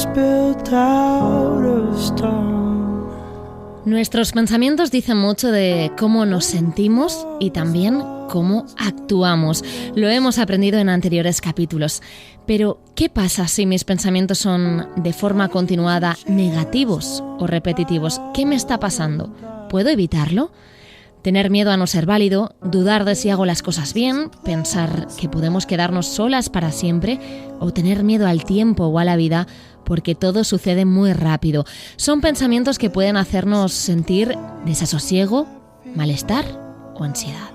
built out of stone. Nuestros pensamientos dicen mucho de cómo nos sentimos y también cómo actuamos. Lo hemos aprendido en anteriores capítulos. Pero, ¿qué pasa si mis pensamientos son de forma continuada negativos o repetitivos? ¿Qué me está pasando? ¿Puedo evitarlo? Tener miedo a no ser válido, dudar de si hago las cosas bien, pensar que podemos quedarnos solas para siempre o tener miedo al tiempo o a la vida porque todo sucede muy rápido. Son pensamientos que pueden hacernos sentir desasosiego, malestar o ansiedad.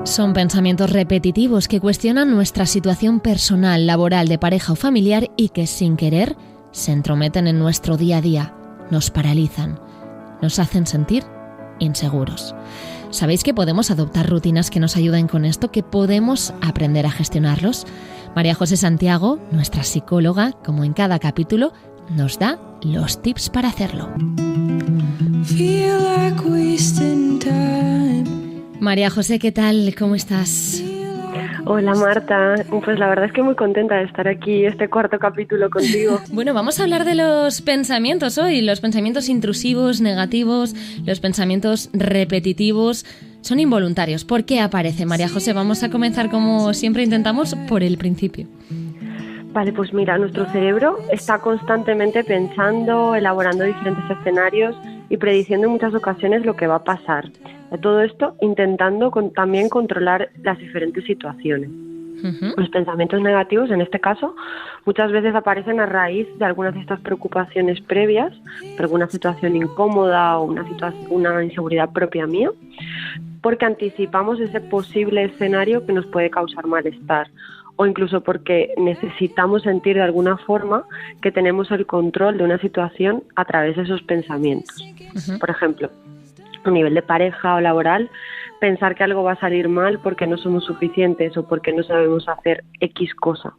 Son pensamientos repetitivos que cuestionan nuestra situación personal, laboral, de pareja o familiar y que sin querer se entrometen en nuestro día a día, nos paralizan, nos hacen sentir inseguros. ¿Sabéis que podemos adoptar rutinas que nos ayuden con esto, que podemos aprender a gestionarlos? María José Santiago, nuestra psicóloga, como en cada capítulo, nos da los tips para hacerlo. Feel like wasting time. María José, ¿qué tal? ¿Cómo estás? Hola Marta, pues la verdad es que muy contenta de estar aquí este cuarto capítulo contigo. Bueno, vamos a hablar de los pensamientos hoy, los pensamientos intrusivos, negativos, los pensamientos repetitivos. Son involuntarios. ¿Por qué aparece, María José? Vamos a comenzar como siempre intentamos por el principio. Vale, pues mira, nuestro cerebro está constantemente pensando, elaborando diferentes escenarios y prediciendo en muchas ocasiones lo que va a pasar. Todo esto intentando también controlar las diferentes situaciones. Uh-huh. Los pensamientos negativos, en este caso, muchas veces aparecen a raíz de algunas de estas preocupaciones previas, de alguna situación incómoda o una inseguridad propia mía, porque anticipamos ese posible escenario que nos puede causar malestar, o incluso porque necesitamos sentir de alguna forma que tenemos el control de una situación a través de esos pensamientos. Uh-huh. Por ejemplo, a nivel de pareja o laboral, pensar que algo va a salir mal porque no somos suficientes o porque no sabemos hacer X cosa.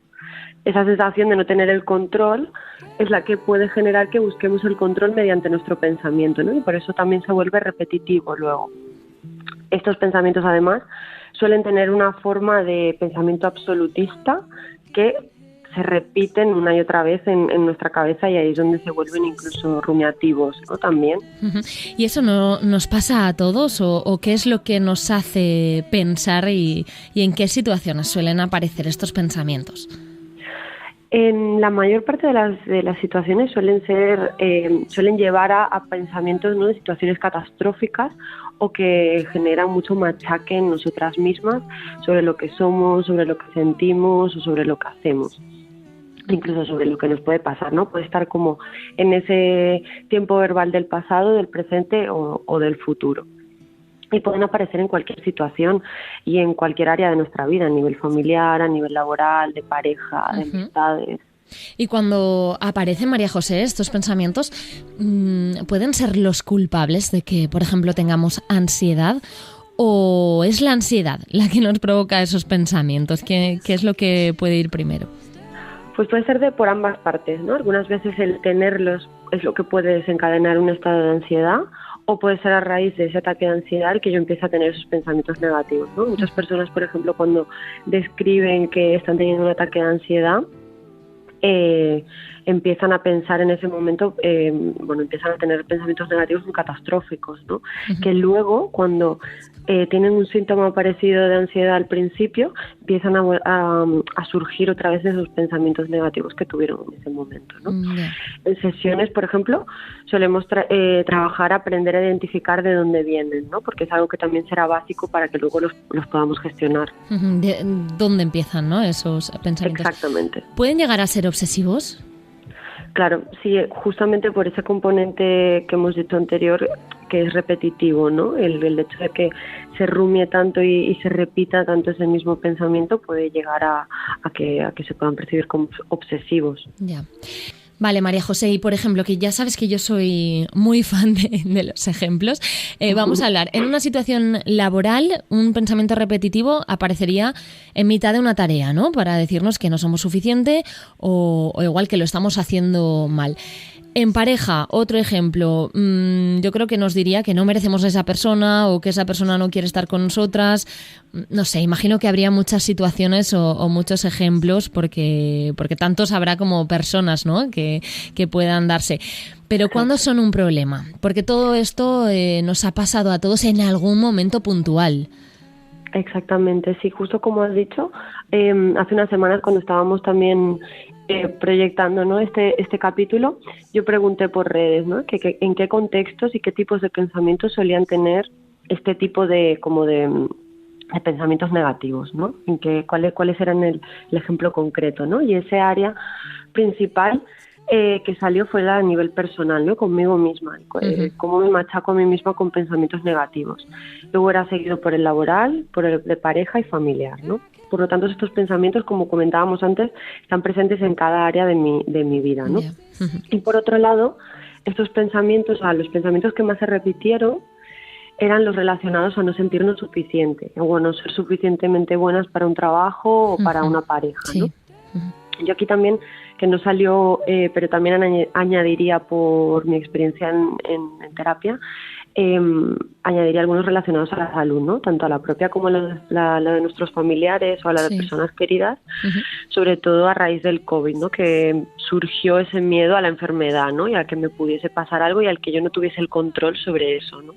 Esa sensación de no tener el control es la que puede generar que busquemos el control mediante nuestro pensamiento, ¿no? Y por eso también se vuelve repetitivo luego. Estos pensamientos, además, suelen tener una forma de pensamiento absolutista que se repiten una y otra vez en nuestra cabeza, y ahí es donde se vuelven incluso rumiativos, ¿no? También. Uh-huh. ¿Y eso no nos pasa a todos o qué es lo que nos hace pensar y en qué situaciones suelen aparecer estos pensamientos? En la mayor parte de las situaciones suelen llevar a pensamientos, ¿no?, de situaciones catastróficas o que generan mucho machaque en nosotras mismas sobre lo que somos, sobre lo que sentimos o sobre lo que hacemos. Incluso sobre lo que nos puede pasar, ¿no? Puede estar como en ese tiempo verbal del pasado, del presente o del futuro. Y pueden aparecer en cualquier situación y en cualquier área de nuestra vida, a nivel familiar, a nivel laboral, de pareja, de amistades. Y cuando aparecen, María José, estos pensamientos, ¿pueden ser los culpables de que, por ejemplo, tengamos ansiedad? ¿O es la ansiedad la que nos provoca esos pensamientos? ¿Qué es lo que puede ir primero? Pues puede ser por ambas partes, ¿no? Algunas veces el tenerlos es lo que puede desencadenar un estado de ansiedad, o puede ser a raíz de ese ataque de ansiedad el que yo empiezo a tener esos pensamientos negativos, ¿no? Muchas personas, por ejemplo, cuando describen que están teniendo un ataque de ansiedad, empiezan a pensar en ese momento, empiezan a tener pensamientos negativos muy catastróficos, ¿no? Uh-huh. Que luego, cuando tienen un síntoma parecido de ansiedad al principio, empiezan a surgir otra vez esos pensamientos negativos que tuvieron en ese momento, ¿no? Yeah. En sesiones, por ejemplo, solemos trabajar, aprender a identificar de dónde vienen, ¿no? Porque es algo que también será básico para que luego los podamos gestionar. Uh-huh. ¿De dónde empiezan, no, esos pensamientos? Exactamente. ¿Pueden llegar a ser obsesivos? Claro, sí, justamente por ese componente que hemos dicho anterior, que es repetitivo, ¿no? El hecho de que se rumie tanto y se repita tanto ese mismo pensamiento puede llegar a que se puedan percibir como obsesivos. Ya. Vale, María José, y por ejemplo, que ya sabes que yo soy muy fan de los ejemplos, vamos a hablar. En una situación laboral, un pensamiento repetitivo aparecería en mitad de una tarea, ¿no? Para decirnos que no somos suficiente o igual que lo estamos haciendo mal. En pareja, otro ejemplo, yo creo que nos diría que no merecemos a esa persona o que esa persona no quiere estar con nosotras. No sé, imagino que habría muchas situaciones o muchos ejemplos porque tantos habrá como personas, ¿no? que puedan darse. Pero ¿cuándo son un problema? Porque todo esto nos ha pasado a todos en algún momento puntual. Exactamente, sí, justo como has dicho, hace unas semanas cuando estábamos también proyectando, ¿no? este capítulo, yo pregunté por redes, ¿no? en qué contextos y qué tipos de pensamientos solían tener este tipo de pensamientos negativos, ¿no? ¿Cuáles eran el ejemplo concreto, ¿no? Y ese área principal que salió fue a nivel personal, ¿no? Conmigo misma, cómo me machaco a mí misma con pensamientos negativos. Luego era seguido por el laboral, por el de pareja y familiar, ¿no? Por lo tanto, estos pensamientos, como comentábamos antes, están presentes en cada área de mi vida, ¿no? Yeah. Y por otro lado, estos pensamientos, los pensamientos que más se repitieron eran los relacionados a no sentirnos suficientes, o no ser suficientemente buenas para un trabajo o para una pareja, ¿no? Sí. Yo aquí también, que no salió, pero también añadiría por mi experiencia en terapia, añadiría algunos relacionados a la salud, ¿no? Tanto a la propia como a la de nuestros familiares o a la de personas queridas, sobre todo a raíz del COVID, ¿no? Que surgió ese miedo a la enfermedad, ¿no? Y a que me pudiese pasar algo y al que yo no tuviese el control sobre eso, ¿no?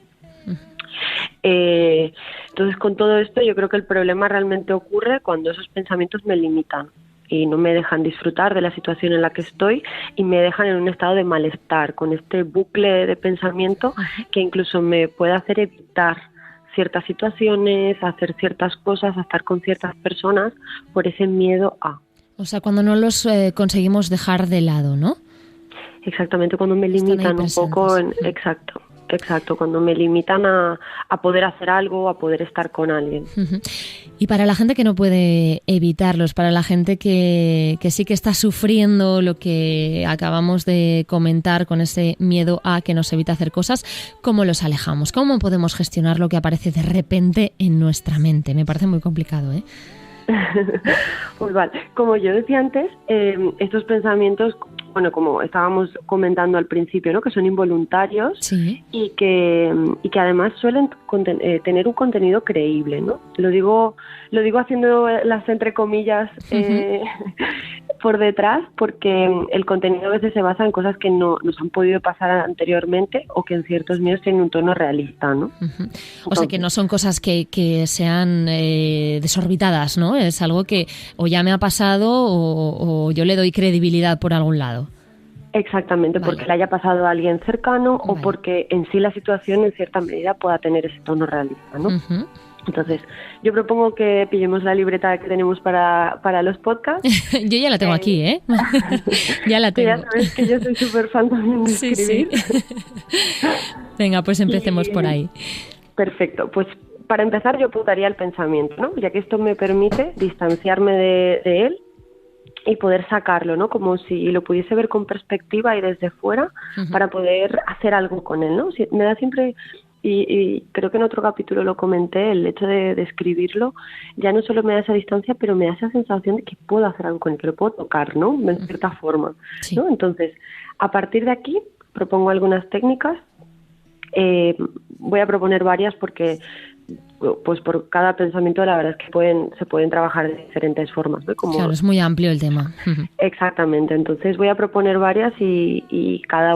Entonces, con todo esto, yo creo que el problema realmente ocurre cuando esos pensamientos me limitan y no me dejan disfrutar de la situación en la que estoy y me dejan en un estado de malestar, con este bucle de pensamiento que incluso me puede hacer evitar ciertas situaciones, hacer ciertas cosas, a estar con ciertas personas por ese miedo a. O sea, cuando no los conseguimos dejar de lado, ¿no? Exactamente, cuando me limitan un poco, Exacto, cuando me limitan a poder hacer algo, a poder estar con alguien. Y para la gente que no puede evitarlos, para la gente que sí que está sufriendo lo que acabamos de comentar con ese miedo a que nos evita hacer cosas, ¿cómo los alejamos? ¿Cómo podemos gestionar lo que aparece de repente en nuestra mente? Me parece muy complicado, ¿eh? Pues vale, como yo decía antes, estos pensamientos, bueno, como estábamos comentando al principio, ¿no? Que son involuntarios y que además suelen tener un contenido creíble, ¿no? Lo digo haciendo las entre comillas por detrás, porque el contenido a veces se basa en cosas que no nos han podido pasar anteriormente o que en ciertos medios tienen un tono realista, ¿no? O sea, que no son cosas que sean desorbitadas, ¿no? Es algo que o ya me ha pasado o yo le doy credibilidad por algún lado. Exactamente, porque le haya pasado a alguien cercano o porque en sí la situación en cierta medida pueda tener ese tono realista, ¿no? Entonces, yo propongo que pillemos la libreta que tenemos para los podcasts. Yo ya la tengo aquí, ¿eh? Ya la tengo. Ya sabes que yo soy súper fan también de escribir. Sí. Venga, pues empecemos por ahí. Perfecto, pues para empezar yo apuntaría el pensamiento, ¿no? Ya que esto me permite distanciarme de él y poder sacarlo, ¿no? Como si lo pudiese ver con perspectiva y desde fuera para poder hacer algo con él, ¿no? Me da siempre, y creo que en otro capítulo lo comenté, el hecho de escribirlo ya no solo me da esa distancia, pero me da esa sensación de que puedo hacer algo con él, que lo puedo tocar, ¿no? De cierta forma, ¿no? Entonces, a partir de aquí propongo algunas técnicas. Voy a proponer varias porque pues por cada pensamiento la verdad es que se pueden trabajar de diferentes formas, ¿no? Claro, es muy amplio el tema. Exactamente, entonces voy a proponer varias y cada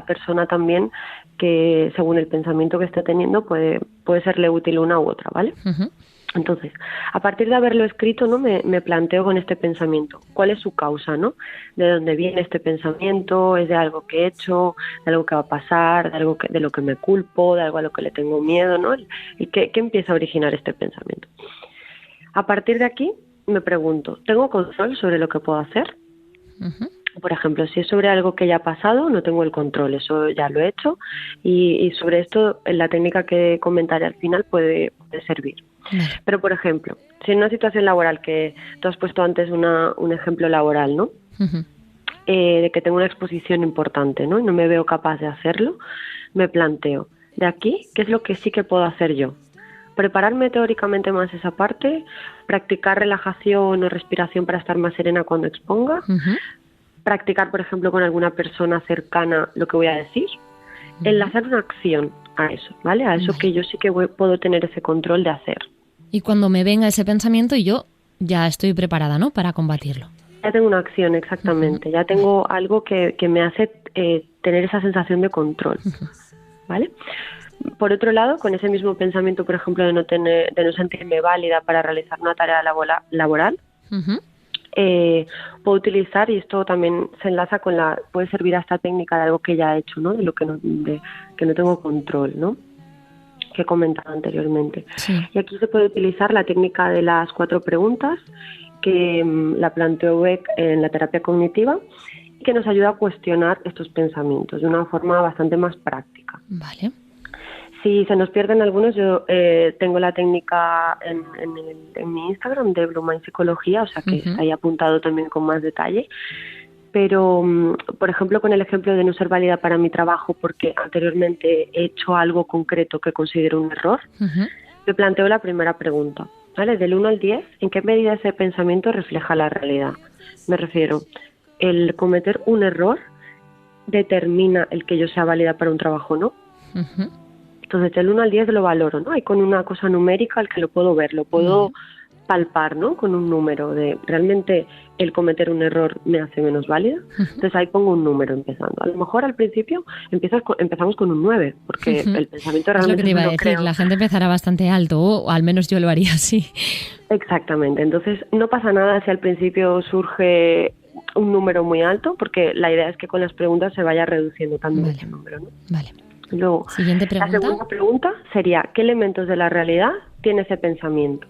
persona también, que según el pensamiento que esté teniendo puede serle útil una u otra, ¿vale? Entonces, a partir de haberlo escrito, ¿no? Me planteo con este pensamiento, ¿cuál es su causa, ¿no? ¿De dónde viene este pensamiento? ¿Es de algo que he hecho, de algo que va a pasar, de lo que me culpo, de algo a lo que le tengo miedo, ¿no? ¿Y qué empieza a originar este pensamiento? A partir de aquí, me pregunto, ¿tengo control sobre lo que puedo hacer? Por ejemplo, si es sobre algo que ya ha pasado, no tengo el control, eso ya lo he hecho, y sobre esto la técnica que comentaré al final puede servir. Pero, por ejemplo, si en una situación laboral, que tú has puesto antes un ejemplo laboral, ¿no? De que tengo una exposición importante, ¿no? Y no me veo capaz de hacerlo, me planteo, de aquí, ¿qué es lo que sí que puedo hacer yo? Prepararme teóricamente más esa parte, practicar relajación o respiración para estar más serena cuando exponga, practicar, por ejemplo, con alguna persona cercana lo que voy a decir, enlazar una acción a eso, ¿vale? A eso que yo sí que puedo tener ese control de hacer. Y cuando me venga ese pensamiento, yo ya estoy preparada, ¿no?, para combatirlo. Ya tengo una acción, exactamente. Ya tengo algo que me hace tener esa sensación de control, ¿vale? Por otro lado, con ese mismo pensamiento, por ejemplo, de no sentirme válida para realizar una tarea laboral, puedo utilizar, y esto también se enlaza con puede servir a esta técnica de algo que ya he hecho, ¿no? De lo que no tengo control, ¿no?, que he comentado anteriormente. Sí. Y aquí se puede utilizar la técnica de las 4 preguntas, que la planteó Beck en la terapia cognitiva, y que nos ayuda a cuestionar estos pensamientos de una forma bastante más práctica. Vale. Si se nos pierden algunos, yo tengo la técnica en mi Instagram de Blue Mind Psicología, o sea que está ahí apuntado también con más detalle. Pero, por ejemplo, con el ejemplo de no ser válida para mi trabajo porque anteriormente he hecho algo concreto que considero un error, me planteo la primera pregunta, ¿vale? Del 1 al 10, ¿en qué medida ese pensamiento refleja la realidad? Me refiero, el cometer un error determina el que yo sea válida para un trabajo o no. Entonces, del 1 al 10 lo valoro, ¿no? Y con una cosa numérica al que lo puedo ver, lo puedo palpar, ¿no? Con un número de realmente el cometer un error me hace menos válida. Entonces ahí pongo un número empezando. A lo mejor al principio empezamos con un 9, porque el pensamiento realmente es lo que te iba a decir, creo. La gente empezará bastante alto, o al menos yo lo haría así. Exactamente. Entonces no pasa nada si al principio surge un número muy alto, porque la idea es que con las preguntas se vaya reduciendo también ese número, ¿no? Vale. Luego, Siguiente pregunta. la segunda pregunta sería, ¿qué elementos de la realidad tiene ese pensamiento?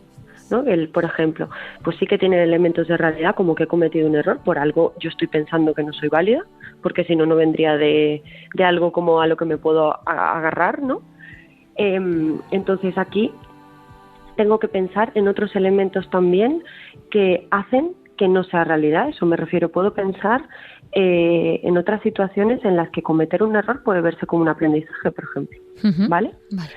¿No? Por ejemplo, pues sí que tiene elementos de realidad, como que he cometido un error, por algo yo estoy pensando que no soy válida, porque si no, no vendría de algo como a lo que me puedo agarrar, ¿no? Entonces aquí tengo que pensar en otros elementos también que hacen que no sea realidad. Eso me refiero, puedo pensar en otras situaciones en las que cometer un error puede verse como un aprendizaje, por ejemplo, ¿vale? Vale.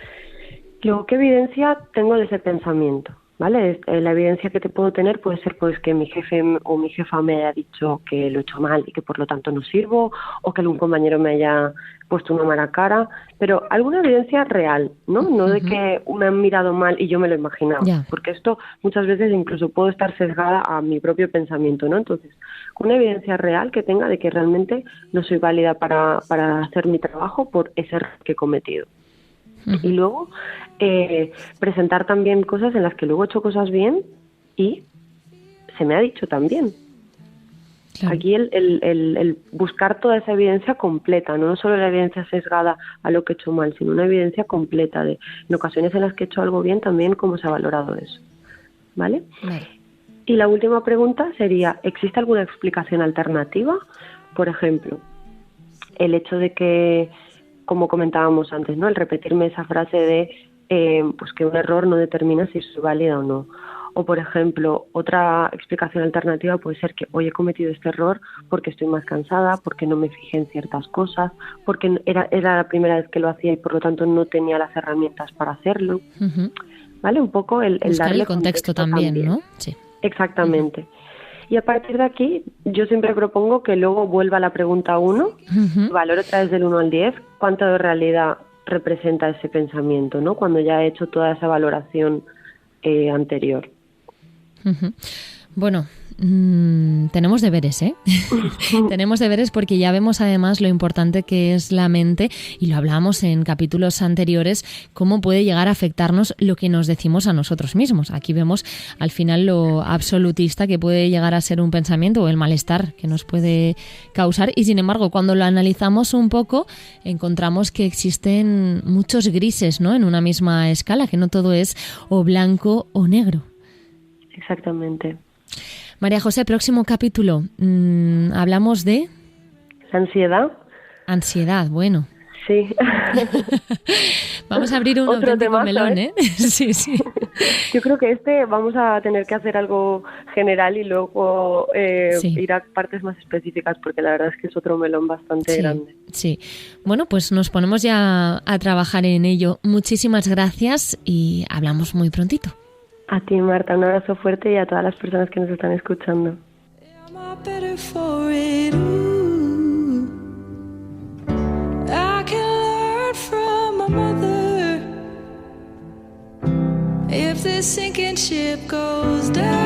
Luego, ¿qué evidencia tengo de ese pensamiento? ¿Vale? La evidencia que te puedo tener puede ser pues que mi jefe o mi jefa me haya dicho que lo he hecho mal y que por lo tanto no sirvo, o que algún compañero me haya puesto una mala cara, pero alguna evidencia real, ¿no? No de que me han mirado mal y yo me lo he imaginado, porque esto muchas veces incluso puedo estar sesgada a mi propio pensamiento, ¿no? Entonces, una evidencia real que tenga de que realmente no soy válida para hacer mi trabajo por ese error que he cometido. Y luego presentar también cosas en las que luego he hecho cosas bien y se me ha dicho también. Claro. Aquí el buscar toda esa evidencia completa, no solo la evidencia sesgada a lo que he hecho mal, sino una evidencia completa de en ocasiones en las que he hecho algo bien también cómo se ha valorado eso. ¿Vale? Vale. Y la última pregunta sería, ¿existe alguna explicación alternativa? Por ejemplo, el hecho de que, como comentábamos antes, ¿no? El repetirme esa frase de pues que un error no determina si soy válida o no. O, por ejemplo, otra explicación alternativa puede ser que hoy he cometido este error porque estoy más cansada, porque no me fijé en ciertas cosas, porque era la primera vez que lo hacía y por lo tanto no tenía las herramientas para hacerlo. ¿Vale? Un poco el darle el contexto también, ¿no? Sí. Exactamente. Y a partir de aquí, yo siempre propongo que luego vuelva a la pregunta 1, valoro otra vez del 1 al 10, cuánto de realidad representa ese pensamiento, ¿no? Cuando ya he hecho toda esa valoración anterior. Bueno, tenemos deberes, ¿eh? Tenemos deberes porque ya vemos además lo importante que es la mente, y lo hablábamos en capítulos anteriores, cómo puede llegar a afectarnos lo que nos decimos a nosotros mismos. Aquí vemos al final lo absolutista que puede llegar a ser un pensamiento o el malestar que nos puede causar, y sin embargo cuando lo analizamos un poco encontramos que existen muchos grises, ¿no? En una misma escala, que no todo es o blanco o negro. Exactamente. María José, próximo capítulo. Hablamos de... La ansiedad. Ansiedad, bueno. Sí. Vamos a abrir un auténtico melón, ¿eh? Sí, sí. Yo creo que vamos a tener que hacer algo general y luego ir a partes más específicas, porque la verdad es que es otro melón bastante grande. Sí. Bueno, pues nos ponemos ya a trabajar en ello. Muchísimas gracias y hablamos muy prontito. A ti, Marta, un abrazo fuerte y a todas las personas que nos están escuchando. Better for it. Ooh. I can learn from my mother. If this sinking ship goes down,